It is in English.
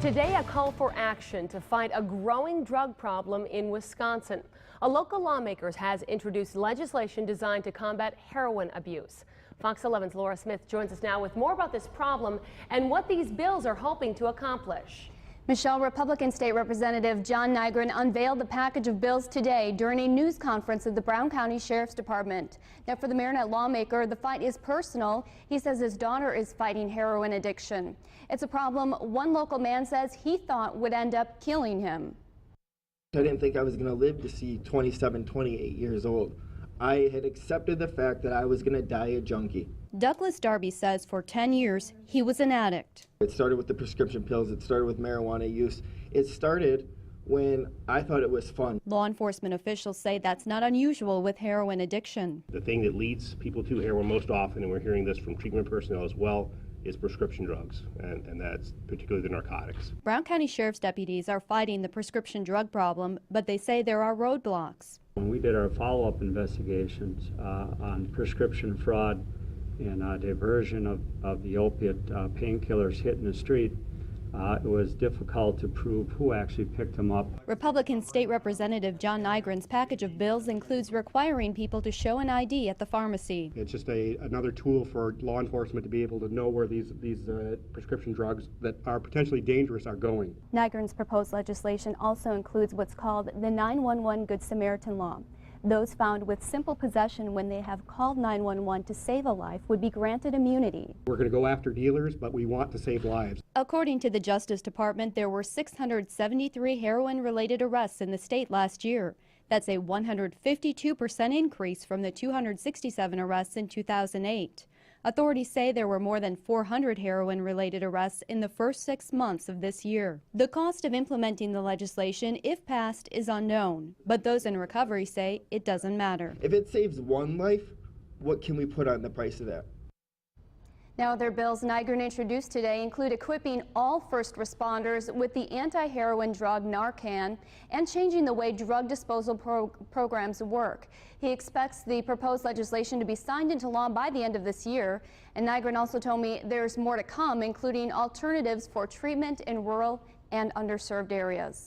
Today, a call for action to fight a growing drug problem in Wisconsin. A local lawmaker has introduced legislation designed to combat heroin abuse. Fox 11's Laura Smith joins us now with more about this problem and what these bills are hoping to accomplish. Michelle, Republican State Representative John Nygren unveiled the package of bills today during a news conference at the Brown County Sheriff's Department. Now, for the Marinette lawmaker, the fight is personal. He says his daughter is fighting heroin addiction. It's a problem one local man says he thought would end up killing him. I didn't think I was going to live to see 27, 28 years old. I had accepted the fact that I was going to die a junkie. Douglas Darby says for 10 years he was an addict. It started with the prescription pills. It started with marijuana use. It started when I thought it was fun. Law enforcement officials say that's not unusual with heroin addiction. The thing that leads people to heroin most often, and we're hearing this from treatment personnel as well, is prescription drugs, and that's particularly the narcotics. Brown County Sheriff's deputies are fighting the prescription drug problem, but they say there are roadblocks. When we did our follow-up investigations on prescription fraud and diversion of the opiate painkillers hitting the street, it was difficult to prove who actually picked them up. Republican State Representative John Nygren's package of bills includes requiring people to show an ID at the pharmacy. It's just another tool for law enforcement to be able to know where these prescription drugs that are potentially dangerous are going. Nygren's proposed legislation also includes what's called the 911 Good Samaritan Law. Those found with simple possession when they have called 911 to save a life would be granted immunity. We're going to go after dealers, but we want to save lives. According to the Justice Department, there were 673 heroin-related arrests in the state last year. That's a 152% increase from the 267 arrests in 2008. Authorities say there were more than 400 heroin-related arrests in the first 6 months of this year. The cost of implementing the legislation, if passed, is unknown, but those in recovery say it doesn't matter. If it saves one life, what can we put on the price of that? Now, other bills Nygren introduced today include equipping all first responders with the anti-heroin drug Narcan and changing the way drug disposal programs work. He expects the proposed legislation to be signed into law by the end of this year. And Nygren also told me there's more to come, including alternatives for treatment in rural and underserved areas.